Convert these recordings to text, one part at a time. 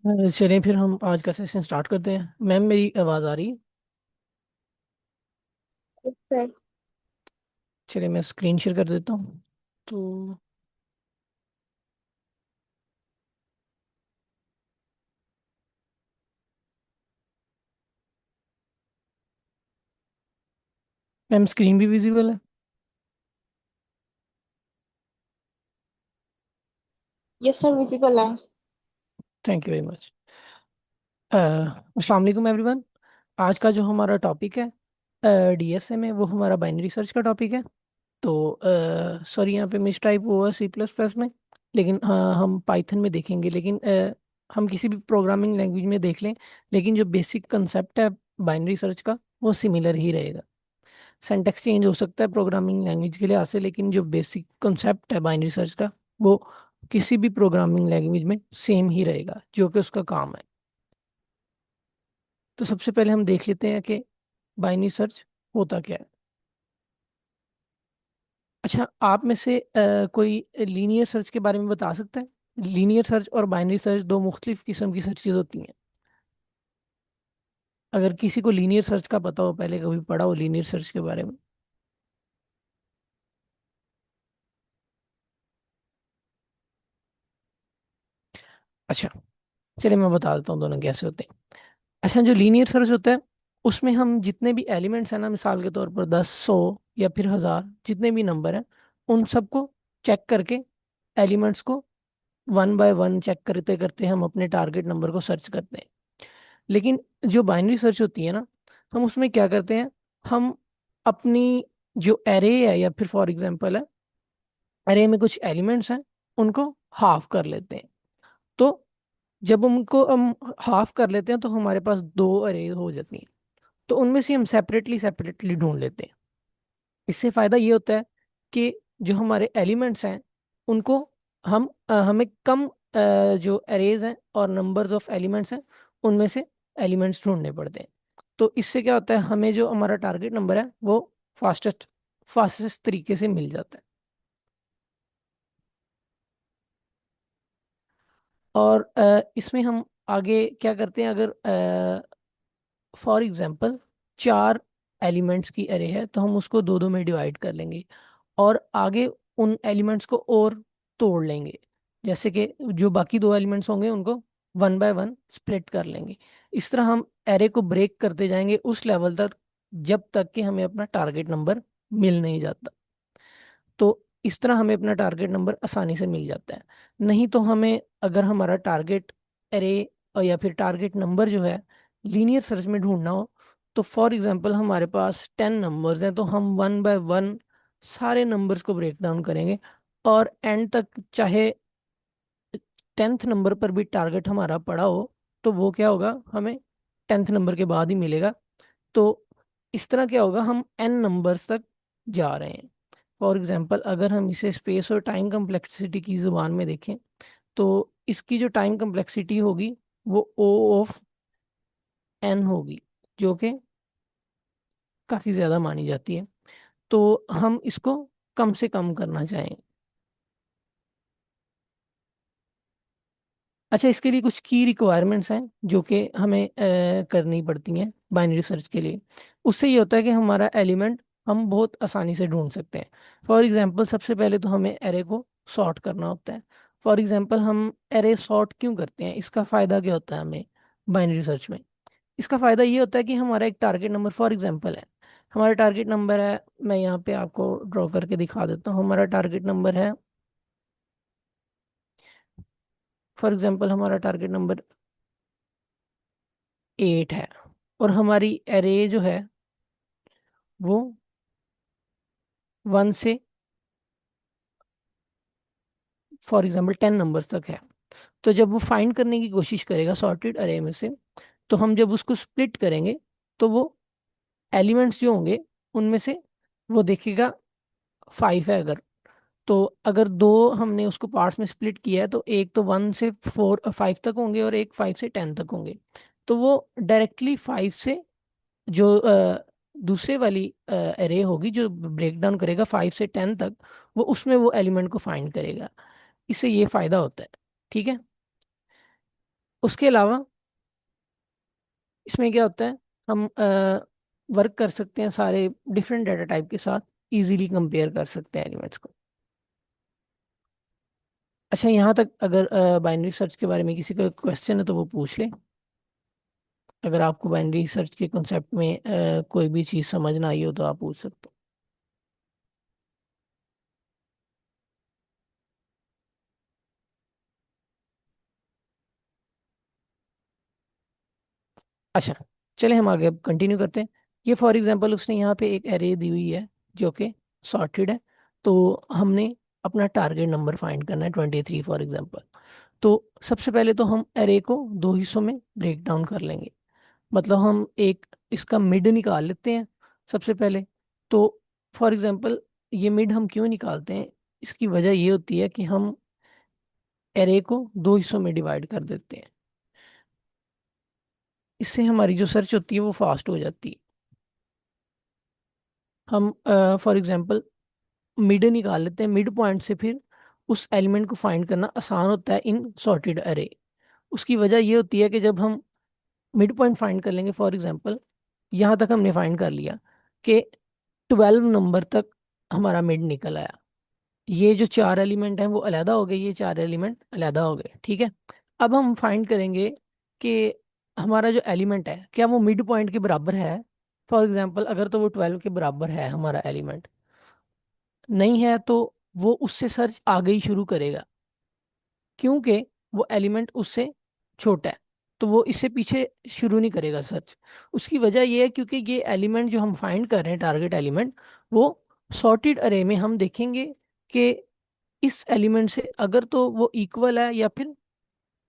चलिए फिर हम आज का सेशन स्टार्ट करते हैं। मैम मेरी आवाज़ आ रही है? सर। चलिए मैं स्क्रीन शेयर कर देता हूँ। तो मैम स्क्रीन भी विजिबल है? यस सर, विजिबल है। Thank you very much. अस्सलाम वालेकुम एवरीवन। आज का जो हमारा टॉपिक है डीएसए में, वो हमारा बाइनरी सर्च का टॉपिक है। तो सॉरी, यहाँ पे मिस टाइप हुआ सी प्लस प्लस में, लेकिन हाँ हम पाइथन में देखेंगे। लेकिन हम किसी भी प्रोग्रामिंग लैंग्वेज में देख लें, लेकिन जो बेसिक कंसेप्ट है बाइनरी सर्च का वो सिमिलर ही रहेगा। सिंटैक्स चेंज हो सकता है प्रोग्रामिंग लैंग्वेज के लिहाज से, लेकिन जो बेसिक कॉन्सेप्ट है बाइनरी सर्च का वो किसी भी प्रोग्रामिंग लैंग्वेज में सेम ही रहेगा, जो कि उसका काम है। तो सबसे पहले हम देख लेते हैं कि बाइनरी सर्च होता क्या है। अच्छा, आप में से कोई लीनियर सर्च के बारे में बता सकता है? लीनियर सर्च और बाइनरी सर्च दो मुख्तलिफ किस्म की सर्चेज होती हैं। अगर किसी को लीनियर सर्च का पता हो, पहले कभी पढ़ा हो लीनियर सर्च के बारे में? अच्छा, चलिए मैं बता देता हूँ दोनों कैसे होते हैं। अच्छा, जो लीनियर सर्च होता है उसमें हम जितने भी एलिमेंट्स हैं ना, मिसाल के तौर पर 10, 100 या फिर 1000, जितने भी नंबर हैं उन सबको चेक करके, एलिमेंट्स को वन बाय वन चेक करते करते हम अपने टारगेट नंबर को सर्च करते हैं। लेकिन जो बाइनरी सर्च होती है ना, हम उसमें क्या करते हैं, हम अपनी जो एरे है या फिर फॉर एग्जांपल है, एरे में कुछ एलिमेंट्स हैं, उनको हाफ कर लेते हैं। तो जब उनको हम हाफ कर लेते हैं तो हमारे पास दो अरे हो जाती हैं। तो उनमें से हम सेपरेटली सेपरेटली ढूंढ लेते हैं। इससे फायदा ये होता है कि जो हमारे एलिमेंट्स हैं उनको हमें कम जो अरेज हैं और नंबर्स ऑफ एलिमेंट्स हैं उनमें से एलिमेंट्स ढूंढने पड़ते हैं। तो इससे क्या होता है, हमें जो हमारा टारगेट नंबर है वो फास्टेस्ट फास्टेस्ट तरीके से मिल जाता है। और इसमें हम आगे क्या करते हैं, अगर फॉर एग्जांपल चार एलिमेंट्स की अरे है तो हम उसको दो दो में डिवाइड कर लेंगे, और आगे उन एलिमेंट्स को और तोड़ लेंगे। जैसे कि जो बाकी दो एलिमेंट्स होंगे उनको वन बाय वन स्प्लिट कर लेंगे। इस तरह हम एरे को ब्रेक करते जाएंगे उस लेवल तक जब तक कि हमें अपना टारगेट नंबर मिल नहीं जाता। तो इस तरह हमें अपना टारगेट नंबर आसानी से मिल जाता है। नहीं तो हमें, अगर हमारा टारगेट एरे और या फिर टारगेट नंबर जो है लीनियर सर्च में ढूंढना हो, तो फॉर एग्जांपल हमारे पास 10 नंबर्स हैं, तो हम वन बाय वन सारे नंबर्स को ब्रेक डाउन करेंगे, और एंड तक चाहे 10th नंबर पर भी टारगेट हमारा पड़ा हो तो वो क्या होगा, हमें 10th नंबर के बाद ही मिलेगा। तो इस तरह क्या होगा, हम एन नंबर्स तक जा रहे हैं। फॉर एग्जांपल अगर हम इसे स्पेस और टाइम कम्प्लेक्सिटी की जुबान में देखें, तो इसकी जो टाइम कम्प्लेक्सिटी होगी वो ओ ऑफ एन होगी, जो कि काफ़ी ज़्यादा मानी जाती है। तो हम इसको कम से कम करना चाहेंगे। अच्छा, इसके लिए कुछ की रिक्वायरमेंट्स हैं जो कि हमें करनी पड़ती हैं बाइनरी सर्च के लिए। उससे ये होता है कि हमारा एलिमेंट हम बहुत आसानी से ढूंढ सकते हैं। फॉर एग्जांपल सबसे पहले तो हमें एरे को सॉर्ट करना होता है। फॉर एग्जांपल हम एरे सॉर्ट क्यों करते हैं, इसका फ़ायदा क्या होता है हमें बाइनरी सर्च में? इसका फ़ायदा ये होता है कि हमारा एक टारगेट नंबर फॉर एग्जांपल है, हमारा टारगेट नंबर है, मैं यहाँ पे आपको ड्रॉ करके दिखा देता हूँ। हमारा टारगेट नंबर है, फॉर एग्जांपल हमारा टारगेट नंबर 8 है, और हमारी एरे जो है वो 1 से फॉर एग्जांपल 10 नंबर्स तक है। तो जब वो फाइंड करने की कोशिश करेगा सॉर्टेड अरे में से, तो हम जब उसको स्प्लिट करेंगे तो वो एलिमेंट्स जो होंगे उनमें से वो देखेगा 5 है अगर, तो अगर दो हमने उसको पार्ट्स में स्प्लिट किया है तो एक तो 1 से 5 तक होंगे और एक 5 से 10 तक होंगे। तो वो डायरेक्टली 5 से जो दूसरे वाली एरे होगी जो ब्रेक डाउन करेगा 5 से 10 तक, वो उसमें वो एलिमेंट को फाइंड करेगा। इससे ये फायदा होता है। ठीक है। उसके अलावा इसमें क्या होता है, हम वर्क कर सकते हैं सारे डिफरेंट डाटा टाइप के साथ, इजीली कंपेयर कर सकते हैं एलिमेंट्स को। अच्छा, यहाँ तक अगर बाइनरी सर्च के बारे में किसी का क्वेश्चन है तो वो पूछ ले। अगर आपको बाइनरी सर्च के कॉन्सेप्ट में कोई भी चीज़ समझ ना आई हो तो आप पूछ सकते हो। अच्छा, चले हम आगे अब कंटिन्यू करते हैं। ये फॉर एग्जांपल उसने यहाँ पे एक एरे दी हुई है जो कि सॉर्टेड है। तो हमने अपना टारगेट नंबर फाइंड करना है 23 फॉर एग्जांपल। तो सबसे पहले तो हम एरे को दो हिस्सों में ब्रेक डाउन कर लेंगे। मतलब हम एक इसका मिड निकाल लेते हैं सबसे पहले। तो फॉर एग्जांपल ये मिड हम क्यों निकालते हैं, इसकी वजह ये होती है कि हम एरे को दो हिस्सों में डिवाइड कर देते हैं। इससे हमारी जो सर्च होती है वो फास्ट हो जाती है। हम फॉर एग्जांपल मिड निकाल लेते हैं, मिड पॉइंट से फिर उस एलिमेंट को फाइंड करना आसान होता है इन सॉर्टेड अरे। उसकी वजह ये होती है कि जब हम मिड पॉइंट फाइंड कर लेंगे, फॉर एग्जांपल यहाँ तक हमने फाइंड कर लिया कि 12 नंबर तक हमारा मिड निकल आया। ये जो चार एलिमेंट हैं वो अलहदा हो गए, ये चार एलिमेंट अलहदा हो गए, ठीक है। अब हम फाइंड करेंगे कि हमारा जो एलिमेंट है क्या वो मिड पॉइंट के बराबर है। फॉर एग्जांपल अगर तो वो 12 के बराबर है हमारा एलिमेंट, नहीं है तो वो उससे सर्च आगे ही शुरू करेगा, क्योंकि वो एलिमेंट उससे छोटा है। तो वो इससे पीछे शुरू नहीं करेगा सर्च। उसकी वजह ये है क्योंकि ये एलिमेंट जो हम फाइंड कर रहे हैं, टारगेट एलिमेंट, वो सॉर्टेड अरे में हम देखेंगे कि इस एलिमेंट से अगर तो वो इक्वल है या फिर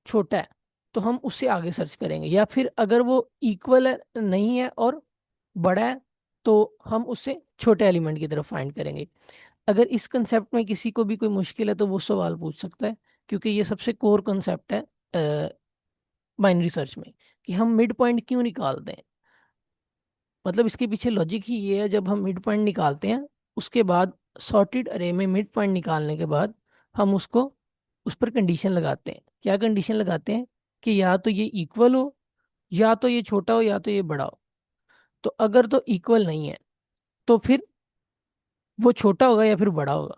छोटा है तो हम उससे आगे सर्च करेंगे, या फिर अगर वो इक्वल है नहीं है और बड़ा है तो हम उससे छोटे एलिमेंट की तरफ फाइंड करेंगे। अगर इस कंसेप्ट में किसी को भी कोई मुश्किल है तो वो सवाल पूछ सकता है, क्योंकि ये सबसे कोर कंसेप्ट है बाइनरी सर्च में, कि हम मिड पॉइंट क्यों निकालते हैं। मतलब इसके पीछे लॉजिक ही ये है, जब हम मिड पॉइंट निकालते हैं उसके बाद सॉर्टेड अरे में मिड पॉइंट निकालने के बाद हम उसको उस पर कंडीशन लगाते हैं। क्या कंडीशन लगाते हैं कि या तो ये इक्वल हो, या तो ये छोटा हो, या तो ये बड़ा हो। तो अगर तो इक्वल नहीं है तो फिर वो छोटा होगा या फिर बड़ा होगा।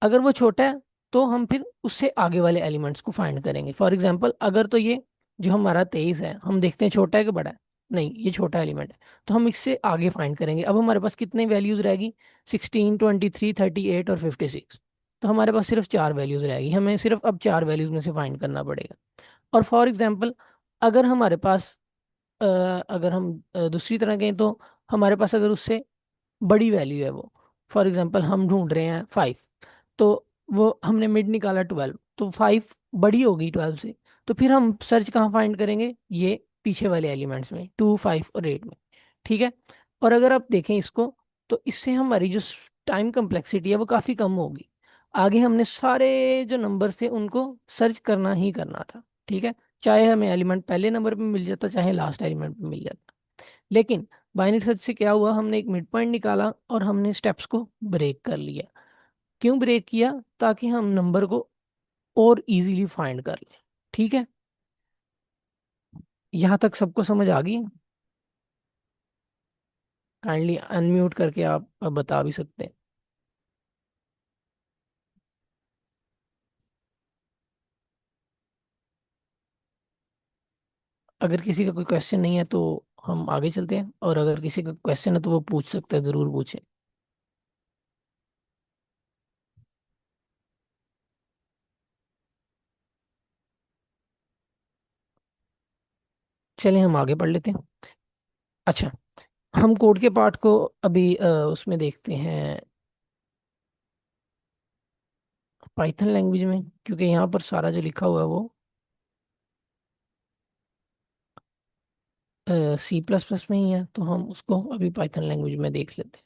अगर वो छोटा है तो हम फिर उससे आगे वाले एलिमेंट्स को फाइंड करेंगे। फॉर एग्जांपल अगर तो ये जो हमारा 23 है हम देखते हैं छोटा है कि बड़ा है, नहीं ये छोटा एलिमेंट है, तो हम इससे आगे फाइंड करेंगे। अब हमारे पास कितने वैल्यूज रहेगी, 16, 23, 38 और 56। तो हमारे पास सिर्फ चार वैल्यूज रहेगी, हमें सिर्फ अब चार वैल्यूज में से फाइंड करना पड़ेगा। और फॉर एग्जाम्पल अगर हमारे पास अगर हम दूसरी तरह कहें तो हमारे पास अगर उससे बड़ी वैल्यू है वो, फॉर एग्जांपल हम ढूंढ रहे हैं 5, तो वो हमने मिड निकाला 12, तो 5 बड़ी होगी 12 से। तो फिर हम सर्च कहाँ फाइंड करेंगे, ये पीछे वाले एलिमेंट्स में 2, 5 और 8 में, ठीक है। और अगर आप देखें इसको तो इससे हमारी जो टाइम कम्प्लेक्सिटी है वो काफ़ी कम होगी। आगे हमने सारे जो नंबर थे उनको सर्च करना ही करना था, ठीक है। चाहे हमें एलिमेंट पहले नंबर पे मिल जाता चाहे लास्ट एलिमेंट पे मिल जाता। लेकिन बाइनरी सर्च से क्या हुआ, हमने एक मिड पॉइंट निकाला और हमने स्टेप्स को ब्रेक कर लिया। क्यों ब्रेक किया, ताकि हम नंबर को और इजीली फाइंड कर लें, ठीक है। यहाँ तक सबको समझ आ गई। काइंडली अनम्यूट करके आप अब बता भी सकते हैं। अगर किसी का कोई क्वेश्चन नहीं है तो हम आगे चलते हैं, और अगर किसी का क्वेश्चन है तो वो पूछ सकते हैं, ज़रूर पूछें। चलें हम आगे पढ़ लेते हैं। अच्छा, हम कोड के पार्ट को अभी उसमें देखते हैं पाइथन लैंग्वेज में, क्योंकि यहाँ पर सारा जो लिखा हुआ है वो सी प्लस प्लस में ही है, तो हम उसको अभी पाइथन लैंग्वेज में देख लेते हैं।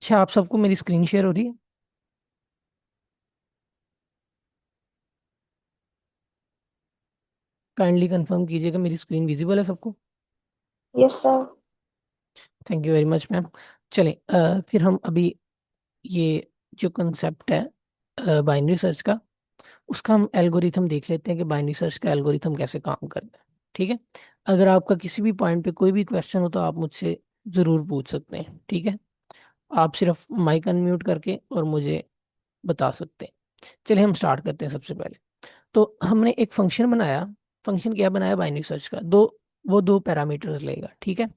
अच्छा, आप सबको मेरी स्क्रीन शेयर हो रही है? काइंडली कंफर्म कीजिएगा मेरी स्क्रीन विजिबल है सबको। Yes sir. Thank you very much ma'am. चलें, फिर हम अभी ये जो कंसेप्ट है बाइनरी सर्च का, उसका हम एल्गोरिथम देख लेते हैं कि बाइनरी सर्च का एल्गोरिथम कैसे काम करता है। ठीक है। अगर आपका किसी भी पॉइंट पे कोई भी क्वेश्चन हो तो आप मुझसे ज़रूर पूछ सकते हैं। ठीक है। आप सिर्फ माइक अनम्यूट करके और मुझे बता सकते हैं। चलिए हम स्टार्ट करते हैं सबसे पहले। तो हमने एक फंक्शन बनाया। फंक्शन क्या बनाया बाइनरी सर्च का? वो दो पैरामीटर्स लेगा। ठीक है।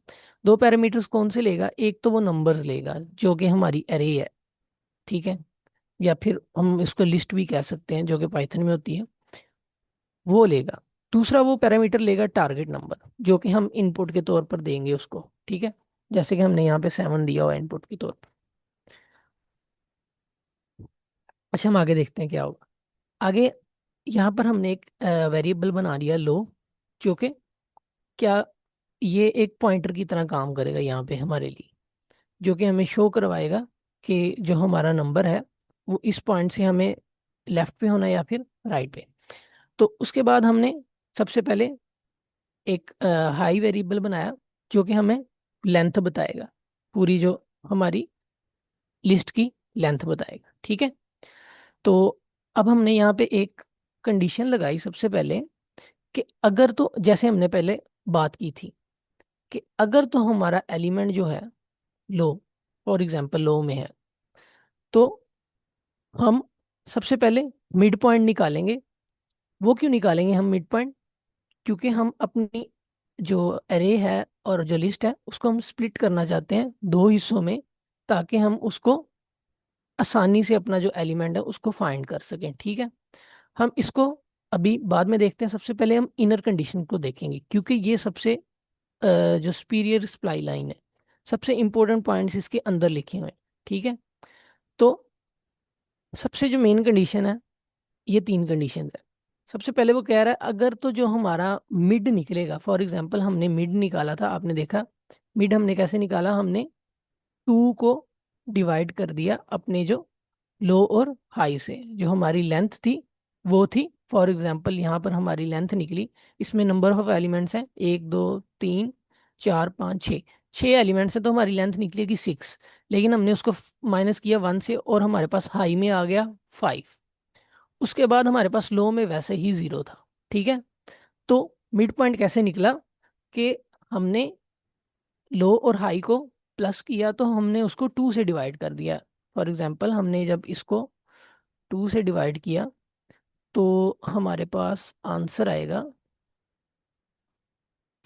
दो पैरामीटर्स कौन से लेगा? एक तो वो नंबर्स लेगा जो कि हमारी एरे है। ठीक है। या फिर हम इसको लिस्ट भी कह सकते हैं जो कि पाइथन में होती है, वो लेगा। दूसरा वो पैरामीटर लेगा टारगेट नंबर, जो कि हम इनपुट के तौर पर देंगे उसको। ठीक है। जैसे कि हमने यहाँ पे 7 दिया हुआ इनपुट के तौर पर। अच्छा, हम आगे देखते हैं क्या होगा। आगे यहाँ पर हमने एक वेरिएबल बना दिया लो, जो कि क्या, ये एक पॉइंटर की तरह काम करेगा यहाँ पे हमारे लिए, जो कि हमें शो करवाएगा कि जो हमारा नंबर है वो इस पॉइंट से हमें लेफ्ट पे होना है या फिर राइट पे। तो उसके बाद हमने सबसे पहले एक हाई वेरिएबल बनाया, जो कि हमें लेंथ बताएगा, पूरी जो हमारी लिस्ट की लेंथ बताएगा। ठीक है। तो अब हमने यहाँ पे एक कंडीशन लगाई सबसे पहले, कि अगर तो जैसे हमने पहले बात की थी कि अगर तो हमारा एलिमेंट जो है लो, फॉर एग्जांपल लो में है, तो हम सबसे पहले मिड पॉइंट निकालेंगे। वो क्यों निकालेंगे हम मिड पॉइंट? क्योंकि हम अपनी जो एरे है और जो लिस्ट है उसको हम स्प्लिट करना चाहते हैं दो हिस्सों में, ताकि हम उसको आसानी से अपना जो एलिमेंट है उसको फाइंड कर सकें। ठीक है। हम इसको अभी बाद में देखते हैं। सबसे पहले हम इनर कंडीशन को देखेंगे, क्योंकि ये सबसे जो सुपीरियर सप्लाई लाइन है, सबसे इंपॉर्टेंट पॉइंट्स इसके अंदर लिखे हुए हैं। ठीक है। तो सबसे जो मेन कंडीशन है, ये तीन कंडीशन है। सबसे पहले वो कह रहा है अगर तो जो हमारा मिड निकलेगा, फॉर एग्जांपल हमने मिड निकाला था, आपने देखा मिड हमने कैसे निकाला, हमने टू को डिवाइड कर दिया अपने जो लो और हाई से। जो हमारी लेंथ थी वो थी, फॉर एग्जांपल यहाँ पर हमारी लेंथ निकली, इसमें नंबर ऑफ एलिमेंट्स हैं 1 2 3 4 5 6, 6 एलिमेंट्स हैं, तो हमारी लेंथ निकलेगी 6। लेकिन हमने उसको माइनस किया 1 से और हमारे पास हाई में आ गया 5। उसके बाद हमारे पास लो में वैसे ही 0 था। ठीक है। तो मिड पॉइंट कैसे निकला कि हमने लो और हाई को प्लस किया तो हमने उसको 2 से डिवाइड कर दिया। फॉर एग्जांपल हमने जब इसको 2 से डिवाइड किया तो हमारे पास आंसर आएगा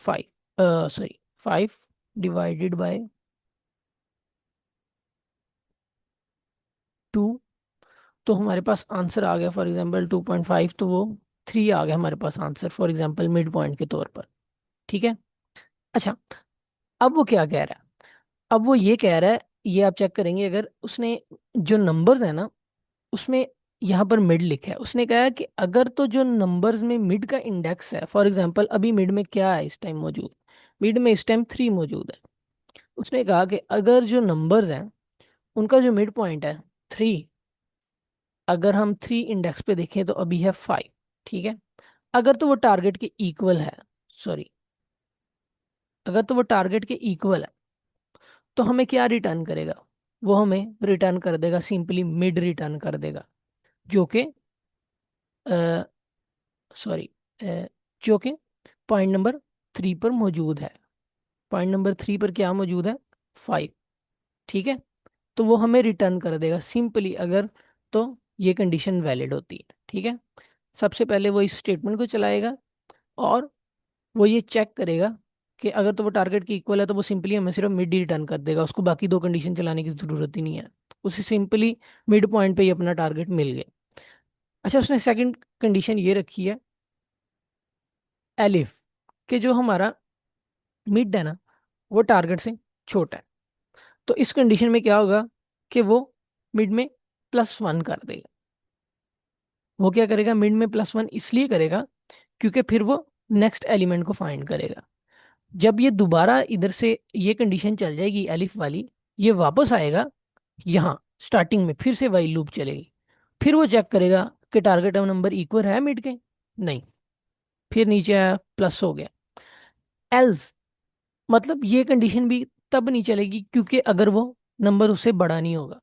5, सॉरी 5 डिवाइडेड बाय 2। तो हमारे पास आंसर आ गया फॉर एग्जांपल 2.5, तो वो 3 आ गया हमारे पास answer for example mid point के तौर पर। ठीक है। अच्छा, अब वो क्या कह रहा है? अब वो ये कह रहा है, ये आप चेक करेंगे अगर उसने जो नंबर्स है ना उसमें यहाँ पर मिड लिखा है, उसने कहा है कि अगर तो जो नंबर्स में मिड का इंडेक्स है, फॉर एग्जांपल अभी मिड में क्या है इस टाइम मौजूद, मिड में इस टाइम 3 मौजूद है। उसने कहा कि अगर जो नंबर्स हैं उनका जो मिड पॉइंट है 3, अगर हम 3 इंडेक्स पे देखें तो अभी है 5। ठीक है। अगर तो वो टारगेट के इक्वल है, सॉरी, अगर तो वो टारगेट के इक्वल है तो हमें क्या रिटर्न करेगा? वो हमें रिटर्न कर देगा, सिंपली मिड रिटर्न कर देगा, जो कि सॉरी जो कि पॉइंट नंबर 3 पर मौजूद है। पॉइंट नंबर 3 पर क्या मौजूद है? 5। ठीक है। तो वो हमें रिटर्न कर देगा सिंपली, अगर तो ये कंडीशन वैलिड होती है। ठीक है। सबसे पहले वो इस स्टेटमेंट को चलाएगा और वो ये चेक करेगा कि अगर तो वो टारगेट की इक्वल है तो वो सिंपली हमें सिर्फ मिड ही रिटर्न कर देगा, उसको बाकी दो कंडीशन चलाने की जरूरत ही नहीं है। उसे सिंपली मिड पॉइंट पे ही अपना टारगेट मिल गया। अच्छा, उसने सेकंड कंडीशन ये रखी है एलिफ, कि जो हमारा मिड है ना वो टारगेट से छोटा है। तो इस कंडीशन में क्या होगा कि वो मिड में +1 कर देगा। वो क्या करेगा? मिड में +1 इसलिए करेगा क्योंकि फिर वो नेक्स्ट एलिमेंट को फाइंड करेगा। जब ये दोबारा इधर से ये कंडीशन चल जाएगी एलिफ वाली, ये वापस आएगा यहाँ स्टार्टिंग में, फिर से वही लूप चलेगी। फिर वो चेक करेगा कि टारगेट नंबर इक्वल है मिड के, नहीं, फिर नीचे आया प्लस हो गया। एल्स मतलब ये कंडीशन भी तब नहीं चलेगी क्योंकि अगर वो नंबर उससे बड़ा नहीं होगा।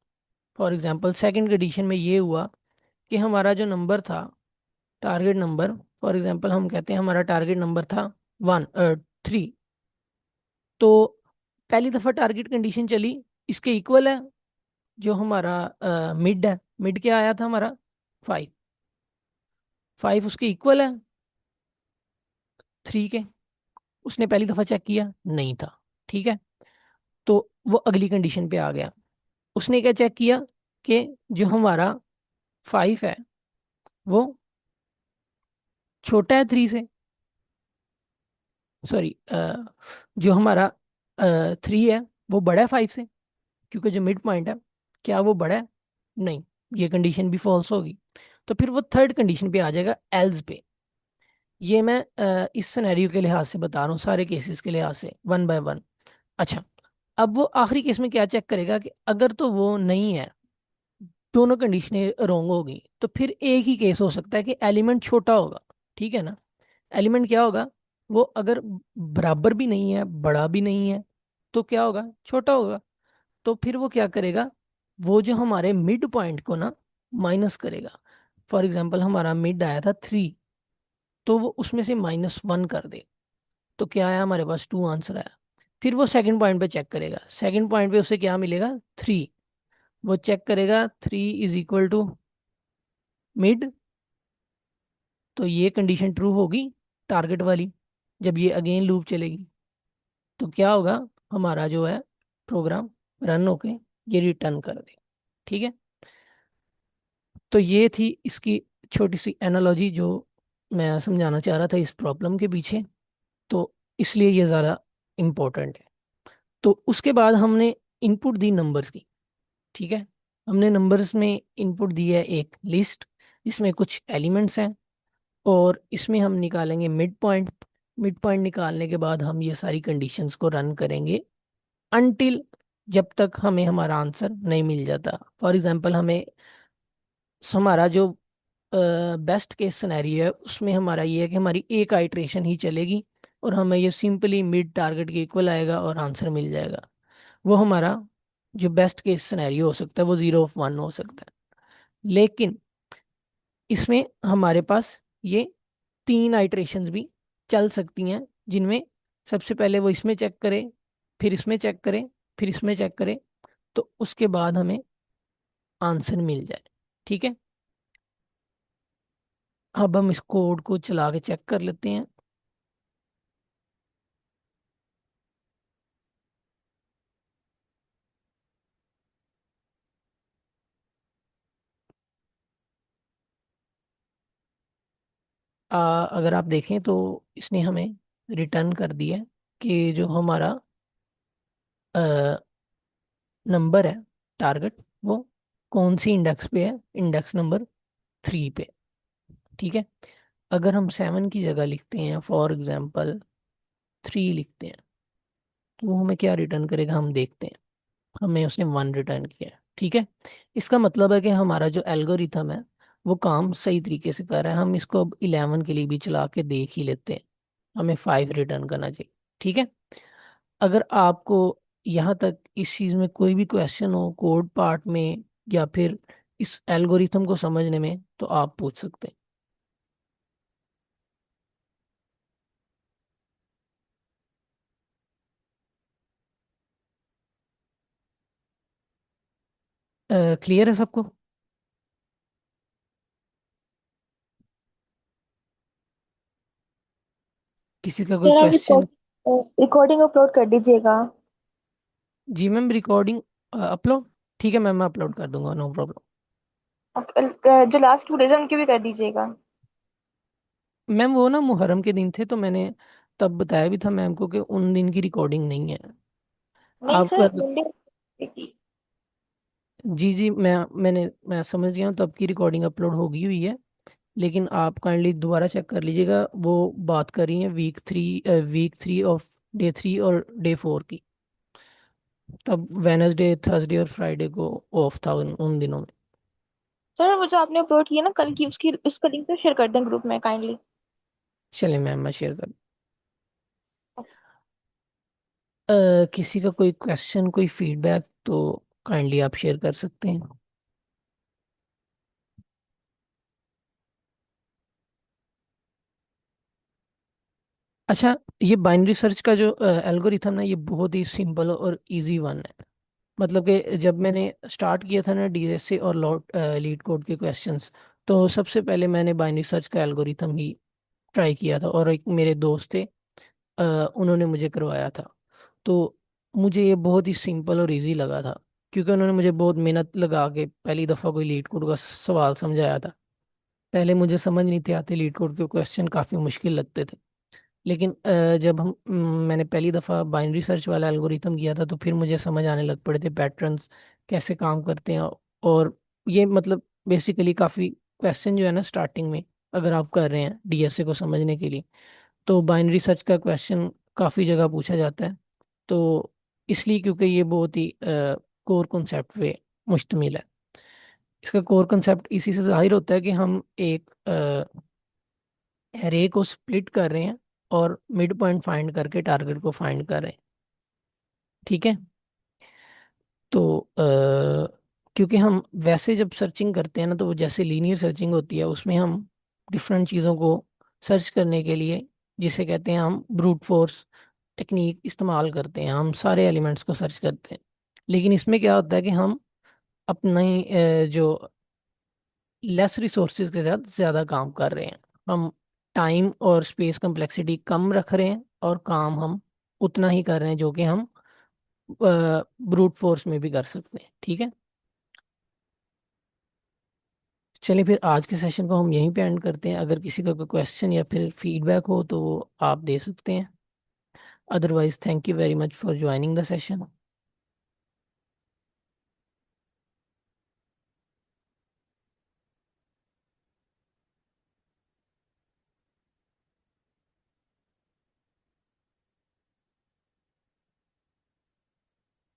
फॉर एग्जांपल सेकंड कंडीशन में ये हुआ कि हमारा जो नंबर था, टारगेट नंबर, फॉर एग्जांपल हम कहते हैं हमारा टारगेट नंबर था 3, तो पहली दफ़ा टारगेट कंडीशन चली, इसके इक्वल है जो हमारा मिड है। मिड क्या आया था हमारा? 5। 5 उसके इक्वल है 3 के। उसने पहली दफ़ा चेक किया, नहीं था। ठीक है, तो वो अगली कंडीशन पे आ गया। उसने क्या चेक किया कि जो हमारा 5 है वो छोटा है 3 से। सॉरी, जो हमारा 3 है वो बड़ा है 5 से, क्योंकि जो मिड पॉइंट है क्या वो बड़ा है? नहीं। ये कंडीशन भी फॉल्स होगी। तो फिर वो थर्ड कंडीशन पे आ जाएगा, एल्स पे। ये मैं इस सिनेरियो के लिहाज से बता रहा हूँ, सारे केसेस के लिहाज से, वन बाय वन। अच्छा, अब वो आखिरी केस में क्या चेक करेगा कि अगर तो वो नहीं है, दोनों कंडीशनें रोंग होगी, तो फिर एक ही केस हो सकता है कि एलिमेंट छोटा होगा। ठीक है ना? एलिमेंट क्या होगा? वो अगर बराबर भी नहीं है, बड़ा भी नहीं है, तो क्या होगा? छोटा होगा। तो फिर वो क्या करेगा? वो जो हमारे मिड पॉइंट को ना माइनस करेगा। फॉर एग्जाम्पल हमारा मिड आया था 3, तो वो उसमें से -1 कर दे। तो क्या आया हमारे पास? 2 आंसर आया। फिर वो सेकंड पॉइंट पे चेक करेगा, सेकंड पॉइंट पे उसे क्या मिलेगा? 3। वो चेक करेगा 3 इज इक्वल टू मिड, तो ये कंडीशन ट्रू होगी टारगेट वाली। जब ये अगेन लूप चलेगी तो क्या होगा? हमारा जो है प्रोग्राम रन होके ये रिटर्न कर दे। ठीक है, तो ये थी इसकी छोटी सी एनालॉजी जो मैं समझाना चाह रहा था इस प्रॉब्लम के पीछे। तो इसलिए ये ज़्यादा इम्पोर्टेंट है। तो उसके बाद हमने इनपुट दी नंबर्स की। ठीक है, हमने नंबर्स में इनपुट दी है एक लिस्ट जिसमें कुछ एलिमेंट्स हैं, और इसमें हम निकालेंगे मिड पॉइंट। मिड पॉइंट निकालने के बाद हम ये सारी कंडीशंस को रन करेंगे अनटिल, जब तक हमें हमारा आंसर नहीं मिल जाता। फॉर एग्जांपल हमें हमारा जो बेस्ट केस सिनेरियो है उसमें हमारा ये है कि हमारी एक आइट्रेशन ही चलेगी और हमें ये सिंपली मिड टारगेट के इक्वल आएगा और आंसर मिल जाएगा। वो हमारा जो बेस्ट केस सिनेरियो हो सकता है, वो 0 ऑफ 1 हो सकता है। लेकिन इसमें हमारे पास ये 3 आइट्रेशंस भी चल सकती हैं, जिनमें सबसे पहले वो इसमें चेक करे, फिर इसमें चेक करे, फिर इसमें चेक करे, तो उसके बाद हमें आंसर मिल जाए। ठीक है, अब हम इस कोड को चला के चेक कर लेते हैं। अगर आप देखें तो इसने हमें रिटर्न कर दिया है कि जो हमारा नंबर है टारगेट, वो कौन सी इंडेक्स पे है? इंडेक्स नंबर 3 पे। ठीक है, अगर हम 7 की जगह लिखते हैं, फॉर एग्जांपल 3 लिखते हैं, तो वो हमें क्या रिटर्न करेगा हम देखते हैं। हमें उसने 1 रिटर्न किया है। ठीक है, इसका मतलब है कि हमारा जो एल्गोरिथम है वो काम सही तरीके से कर रहा है। हम इसको अब 11 के लिए भी चला के देख ही लेते हैं, हमें 5 रिटर्न करना चाहिए। ठीक है, अगर आपको यहाँ तक इस चीज़ में कोई भी क्वेश्चन हो कोड पार्ट में या फिर इस एल्गोरिथम को समझने में, तो आप पूछ सकते हैं। क्लियर है सबको? किसी का कोई सर आप क्वेश्चन? रिकॉर्डिंग अपलोड कर दीजिएगा। जी मैम, रिकॉर्डिंग अपलोड? ठीक है मैम, मैं अपलोड कर दूंगा, नो प्रॉब्लम। जो लास्ट 2 डेज है उनकी भी कर दीजिएगा। मैम वो ना मुहर्रम के दिन थे, तो मैंने तब बताया भी था मैम को कि उन दिन की रिकॉर्डिंग नहीं है। नहीं आप सर, मंडे की। जी जी, मैं समझ गया हूँ, तब की रिकॉर्डिंग अपलोड होगी हुई है। लेकिन आप काइंडली दोबारा चेक कर लीजिएगा, वो बात कर रही हैं वीक 3 ऑफ डे 3 और डे 4 की। तब वेनसडे, थर्सडे और फ्राइडे को ऑफ था उन दिनों में। सर वो जो आपने अपलोड किया ना कल की, उसकी उसका लिंक तो शेयर कर दें ग्रुप में काइंडली। चलिए मैम, मैं शेयर कर किसी का कोई क्वेश्चन, कोई फीडबैक तो काइंडली आप शेयर कर सकते हैं। अच्छा, ये बाइनरी सर्च का जो एल्गोरिथम ना, ये बहुत ही सिंपल और इजी वन है। मतलब कि जब मैंने स्टार्ट किया था ना डीएसए और लीड कोड के क्वेश्चंस, तो सबसे पहले मैंने बाइनरी सर्च का एल्गोरिथम ही ट्राई किया था, और एक मेरे दोस्त थे, उन्होंने मुझे करवाया था। तो मुझे ये बहुत ही सिंपल और इजी लगा था, क्योंकि उन्होंने मुझे बहुत मेहनत लगा के पहली दफ़ा कोई लीड कोड का सवाल समझाया था। पहले मुझे समझ नहीं थे आते, लीड कोड के क्वेश्चन काफ़ी मुश्किल लगते थे। लेकिन जब मैंने पहली दफ़ा बाइनरी सर्च वाला एल्गोरिथम किया था, तो फिर मुझे समझ आने लग पड़े थे पैटर्न्स कैसे काम करते हैं। और ये मतलब बेसिकली काफ़ी क्वेश्चन जो है ना स्टार्टिंग में, अगर आप कर रहे हैं डीएसए को समझने के लिए, तो बाइनरी सर्च का क्वेश्चन काफ़ी जगह पूछा जाता है। तो इसलिए क्योंकि ये बहुत ही कोर कॉन्सेप्ट पे मुश्तमिल है। इसका कोर कॉन्सेप्ट इसी से जाहिर होता है कि हम एक एरे को स्प्लिट कर रहे हैं और मिड पॉइंट फाइंड करके टारगेट को फाइंड कर रहे हैं। ठीक है। तो क्योंकि हम वैसे जब सर्चिंग करते हैं ना, तो वो जैसे लीनियर सर्चिंग होती है, उसमें हम डिफरेंट चीज़ों को सर्च करने के लिए, जिसे कहते हैं हम ब्रूट फोर्स टेक्निक इस्तेमाल करते हैं, हम सारे एलिमेंट्स को सर्च करते हैं। लेकिन इसमें क्या होता है कि हम अपनी जो लेस रिसोर्सेज के साथ ज़्यादा काम कर रहे हैं। हम टाइम और स्पेस कम्प्लेक्सिटी कम रख रहे हैं, और काम हम उतना ही कर रहे हैं जो कि हम ब्रूट फोर्स में भी कर सकते हैं। ठीक है। चलिए फिर आज के सेशन को हम यहीं पे एंड करते हैं। अगर किसी का कोई क्वेश्चन या फिर फीडबैक हो तो वो आप दे सकते हैं। Otherwise thank you very much for joining the session.